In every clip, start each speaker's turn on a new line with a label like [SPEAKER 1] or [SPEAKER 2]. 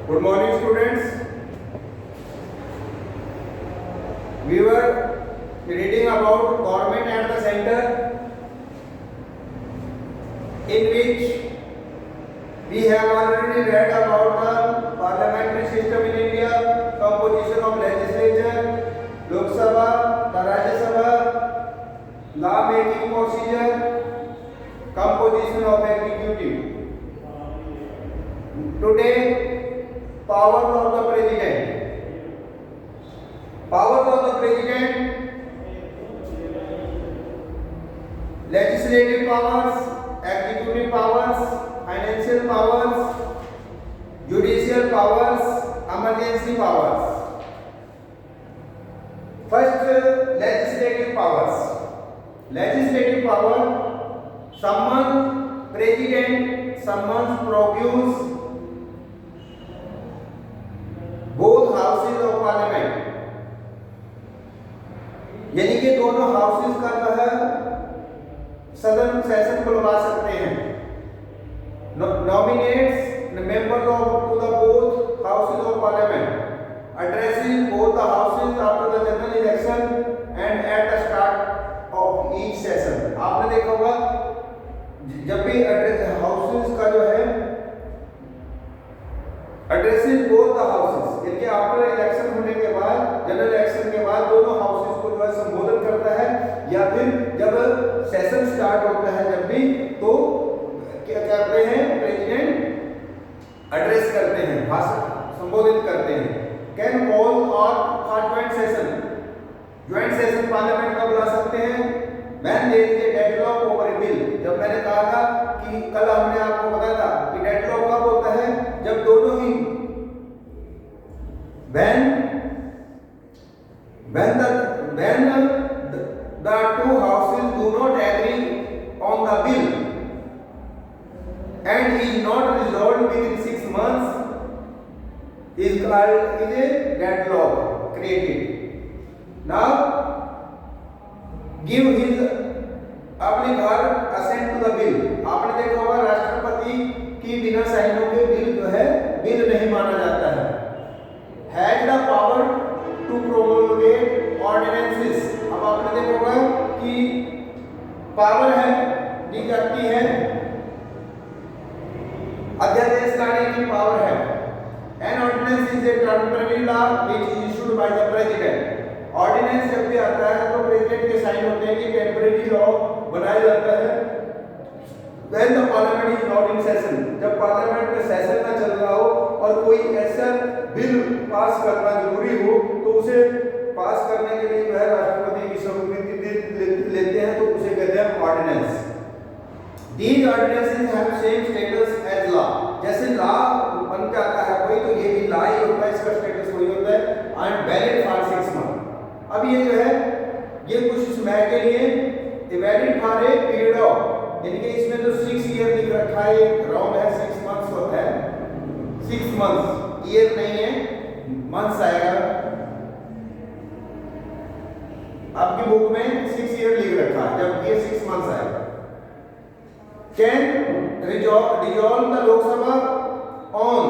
[SPEAKER 1] Good morning, students. We were reading about government at the center, in which we have already read about the parliamentary system in India, composition of legislature, Lok Sabha, the Rajya Sabha, law making procedure, composition of executive. Today, powers of the president. Powers of the president: legislative powers, executive powers, financial powers, judicial powers, emergency powers. First, legislative powers. Legislative power: summons president, summons produce both houses of parliament, यानी कि दोनों houses का जो है सदन session बुलवा सकते हैं. Nominates the members of to the both houses of parliament, addresses both the houses after the general election and at the start of each session. आपने देखा होगा जब भी हाउसेस का जो है एड्रेसेस बोथ द हाउसेस, यानी आफ्टर इलेक्शन होने के बाद, जनरल इलेक्शन के बाद दोनों हाउसेस को जो है संबोधन करता है, या फिर जब सेशन स्टार्ट होता है जब भी, तो क्या करते हैं, प्रेसिडेंट एड्रेस करते हैं, भाषण संबोधित करते हैं. कैन कॉल और joint session, joint session parliament का बुला सकते हैं. When there is a deadlock over a bill, जब मैंने कहा था कि कल हमने आपको बताया था कि डेडलॉक कब होता है, जब दोनों ही when the two houses do not agree on the bill and is not resolved within 6 months is called a deadlock created. Now give his अपने घर assent to the bill. आपने देखा होगा राष्ट्रपति की बिना साइनों के बिल जो है बिल नहीं माना जाता है. Has the power to promulgate ordinances. अब आपने देखा होगा कि पावर है, दी जाती है, अध्यादेश लाने की पावर है. An ordinance is a temporary law which is issued by the president. Ordinance जब भी आता है तो प्रेसिडेंट के साइन होते हैं कि टेम्परेरी लॉ बनाया जाता है. When the parliament is not in session, जब पार्लियामेंट में सेशन ना चल रहा हो और कोई ऐसा बिल पास करना जरूरी हो, तो उसे पास करने के लिए जो है राष्ट्रपति की स्वीकृति लेते हैं, तो उसे कहते हैं ordinance. These ordinances have same status as law. जैसे लॉ बन जाता है कोई, तो ये भी लॉ ही होता है, इसका स्टेटस वही होता है. And valid for 6 months. अब ये जो है ये कुछ समय के लिए valid for a period of, यानी कि इसमें जो 6 ईयर लिख रखा है, रॉन्ग है, 6 मंथ्स होता है. 6 मंथ्स, ईयर नहीं है, मंथ्स आएगा. आपकी बुक में 6 ईयर लिख रखा है, जबकि ये 6 मंथ्स आएगा. Can dissolve the Lok Sabha on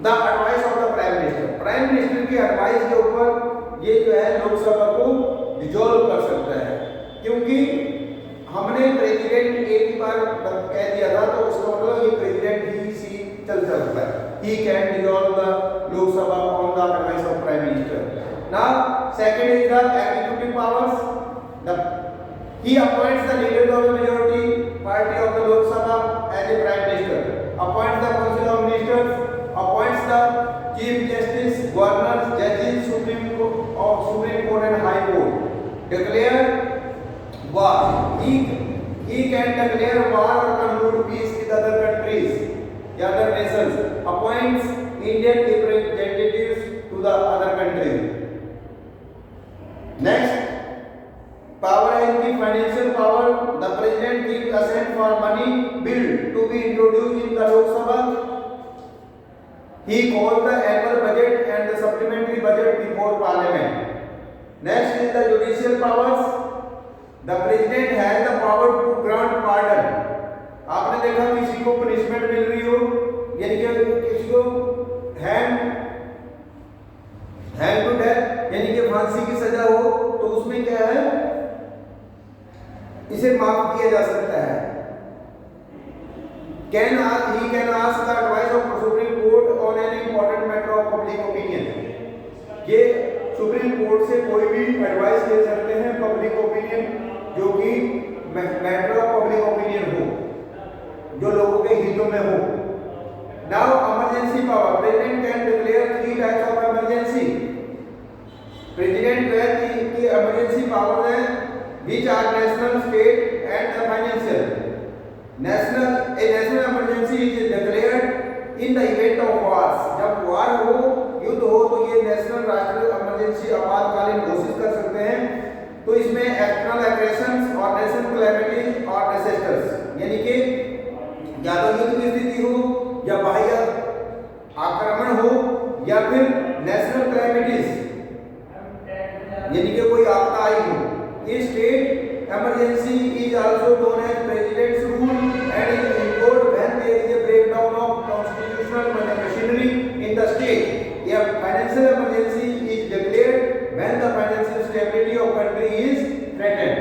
[SPEAKER 1] the advice of the prime minister. Prime minister की एडवाइस के ऊपर ये जो है लोकसभा को डिसॉल्व कर सकता है, क्योंकि हमने प्रेसिडेंट एक ही बार कह दिया था, तो उसका मतलब ये प्रेसिडेंट ही सी चल सकता है. He can dissolve the Lok Sabha on the advice of prime minister. Now second is the executive powers. He appoints the leaders of the majority party of the Lok Sabha as a prime minister, appoints the council of ministers, appoints the chief justice, governors, judges, supreme court and high court. Declare war. He can declare war or conclude peace with other countries, other nations. Appoints Indian representatives to the other countries. Next, power is the financial power. The president gives assent for money bill to be introduced in the Lok Sabha. He calls the annual budget and the supplementary budget before parliament. Next is the judicial powers. The president has the power to grant pardon आपने देखा किसी को punishment मिल रही हो, यानी कि किसी को हैंग टू डेथ यानी कि फांसी की सजा हो, तो उसमें क्या है, इसे माफ किया जा सकता है। he can ask the advice of Supreme Court on an important matter of public opinion। ये सुप्रीम कोर्ट से कोई भी एडवाइस ले सकते हैं पब्लिक ओपिनियन, जो कि मैटर ऑफ पब्लिक ओपिनियन हो, जो लोगों के हितों में हो। Now emergency power, president can declare 3 types of emergency. President की इमरजेंसी पावर है which are national, state and the financial। A national emergency is declared in the event of wars। जब वार हो, युद्ध हो, तो ये नेशनल राष्ट्रीय इमरजेंसी आपातकालीन घोषित कर सकते हैं। तो इसमें एक्सटर्नल एग्रेशंस और नेशनल कैलेमिटीज और डिजास्टर्स, यानी कि या तो युद्ध की स्थिति हो या बाह्य आक्रमण हो या फिर नेशनल कैलेमिटीज यानी कि कोई आपदा आई हो। State emergency is also known as President's rule and is invoked when there is a breakdown of constitutional machinery in the state। A financial emergency is declared when the financial stability of country is threatened।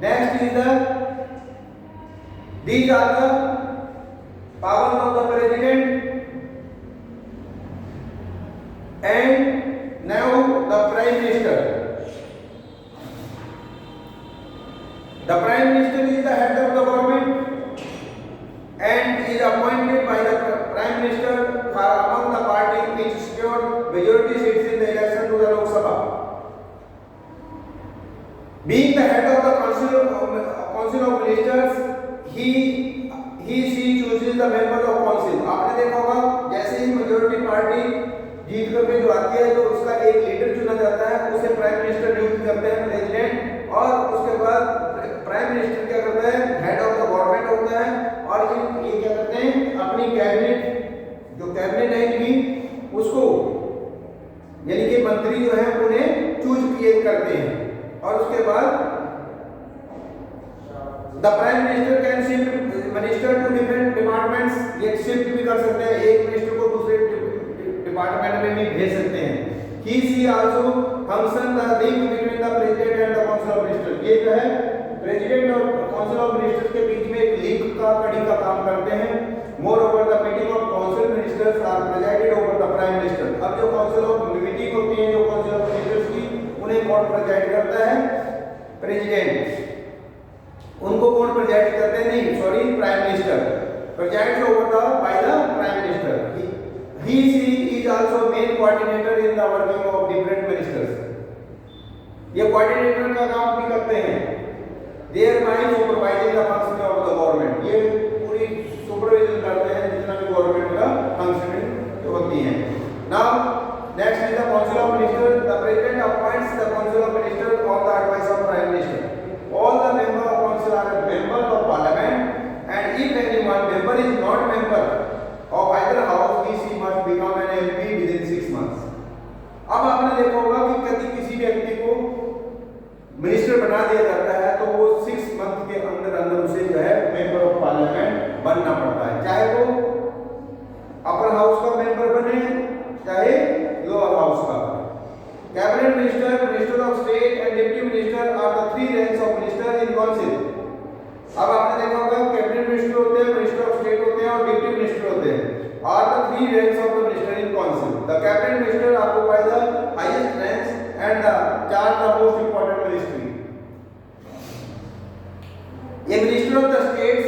[SPEAKER 1] Next is these are the powers of the President, and now the Prime Minister। The Prime Minister is the head of the government and is appointed by the Prime Minister for among the parties which secured majority seats in the election to the Lok Sabha। Being the head of the Council of Ministers, she chooses the members of council। आपने देखा होगा जैसे ही majority party जीत करके जो आती है, तो उसका एक लीडर चुना जाता है, उसे प्राइम मिनिस्टर नियुक्त करते हैं प्रेसिडेंट, और उसके बाद प्राइम मिनिस्टर क्या करता है, हेड ऑफ द गवर्नमेंट होता है, और ये क्या करते हैं, अपनी कैबिनेट, जो कैबिनेट है इनकी, उसको यानी कि मंत्री जो है उन्हें चूज किए करते हैं। और उसके बाद the prime minister can shift minister to different departments. ये शिफ्ट भी कर सकते हैं, एक मिनिस्टर को दूसरे डिपार्टमेंट में भी भेज सकते हैं। He also function the link between the president and the council of ministers। ये जो है प्रेसिडेंट और काउंसिल ऑफ मिनिस्टर्स के बीच में एक लिंक का, कड़ी का काम करते हैं। Moreover the meeting of council ministers are presided over the prime minister. अब जो काउंसिल ऑफ मीटिंग होती है, जो काउंसिल ऑफ मिनिस्टर्स की, उन्हें कौन प्रेजाइड करता है, प्रेसिडेंट। उनको कौन प्रेजाइड करते हैं, नहीं sorry, prime minister presides over the by the prime minister. He is also main coordinator in the working of different ministers। ये कोऑर्डिनेटर का काम भी करते हैं, thereby supervising the functioning of the government। ये पूरी सुपरविजन करते हैं जितना भी गवर्नमेंट का फंक्शनिंग होती है। Now next is the council of ministers। The president appoints the council of ministers on the advice of prime minister। All the members of council are members of parliament, and if any one member is not member of either house, he must become an MP within 6 months। अब आपने देखा होगा कि कभी किसी व्यक्ति को minister बना दिया जाता है, तो वो 6 मंथ के अंदर अंदर उसे जो है मेंबर ऑफ पार्लियामेंट बनना पड़ता है, चाहे वो अपर हाउस का मेंबर बने चाहे लोअर हाउस का। Cabinet minister, minister of state and deputy minister are the 3 ranks of minister in council. अब आपने देखा होगा कैबिनेट मिनिस्टर होते हैं, मिनिस्टर ऑफ स्टेट होते हैं और डिप्टी मिनिस्टर होते हैं, are the 3 ranks of the minister in council। The cabinet minister occupy the highest ranks and charge the most important ministry। A minister of the states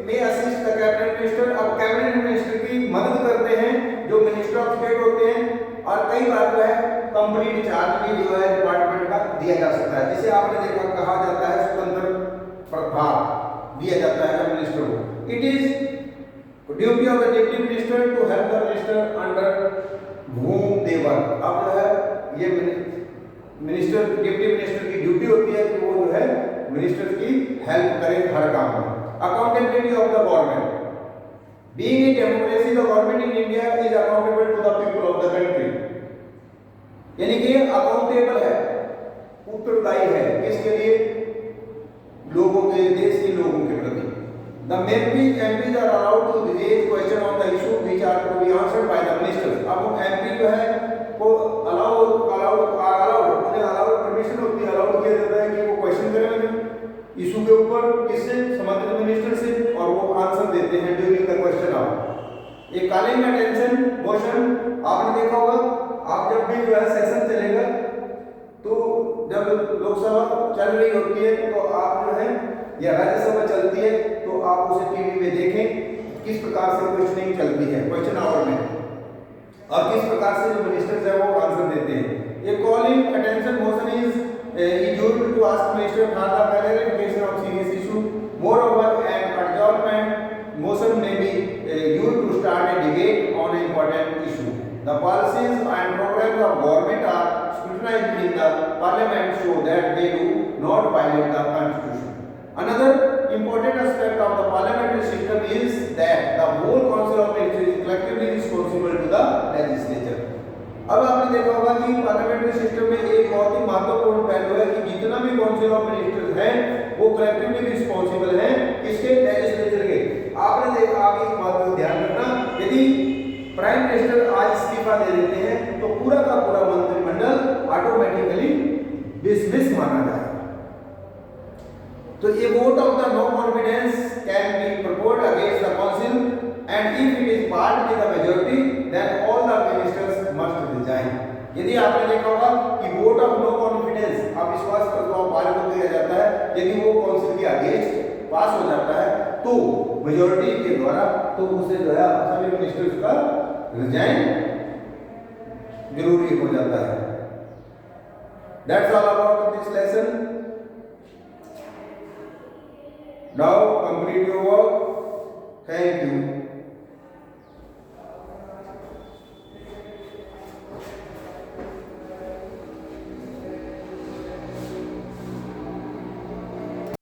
[SPEAKER 1] may assist the cabinet minister। अब cabinet minister की मदद करते हैं जो minister of state होते हैं, और कई बार जो है कंप्लीट चार्ज भी जो है डिपार्टमेंट का दिया जा सकता है, जिसे आपने देखा कहा जाता है स्वतंत्र प्रभार दिया जाता है मिनिस्टर को। It is duty of the deputy minister to help the minister under whom they work। अब जो है ये मिनिस्टर, डिप्टी मिनिस्टर की ड्यूटी होती है कि वो जो है मिनिस्टर की हेल्प करे हर काम में। Accountability of the government. Being a democracy, the government in India is accountable to the people of the country. यानी कि अकाउंटेबल है, उत्तरदायी है, किसके लिए, लोगों के, देश के लोगों के प्रति। The MPs are allowed to raise question on the issue which are to be answered by the ministers. अब MP जो है वो allowed परमिशन होती है, अलाउड किया जाता है कि वो क्वेश्चन करें इशू के ऊपर किससे, संबंधित मिनिस्टर से, और वो आंसर देते हैं ड्यूरिंग द क्वेश्चन आवर। ये कॉलिंग अटेंशन मोशन आपने देखा होगा, आप जब भी जो है सेशन चलेगा तो जब लोकसभा चल रही होती है तो आप जो है या राज्यसभा चलती है तो आप उसे टीवी में देखें किस प्रकार से क्वेश्चनिंग चलती है क्वेश्चन आवर में, और किस प्रकार से जो मिनिस्टर्स है वो आंसर देते हैं। ये calling attention motion is used to ask minister for the clarification of serious issue. Moreover an adjournment motion may be used to start a debate on a important issue. The policies and programmes of government are scrutinized in the parliament so that they do not violate the constitution. Another important aspect of the parliamentary system is that the whole council of ministers is collectively responsible to the legislature. अब आपने देखा होगा कि parliamentary system में एक बहुत ही महत्वपूर्ण पहलू है कि जितना भी काउंसिल ऑफ मिनिस्टर्स हैं वो कलेक्टिवली रिस्पांसिबल हैं किसके, लेजिस्लेचर के। आपने देखा, आगे एक बात को ध्यान रखना, यदि प्राइम मिनिस्टर आज इस्तीफा दे देते हैं तो पूरा का पूरा मंत्रिमंडल ऑटोमेटिकली डिसमिस माना जाएगा। तो ये vote of the no confidence can be proposed against the council and if it is part with the majority then all the ministers must resign. यदि आपने देखा होगा कि वोट ऑफ नो कॉन्फिडेंस, अविश्वास प्रस्ताव पारित हो दिया जाता है, यदि वो काउंसिल के अगेंस्ट पास हो जाता है तो मेजॉरिटी के द्वारा, तो उसे जो है सभी मिनिस्टर्स का रिजाइन जरूरी हो जाता है। That's all about this lesson. Now complete your work. Thank you.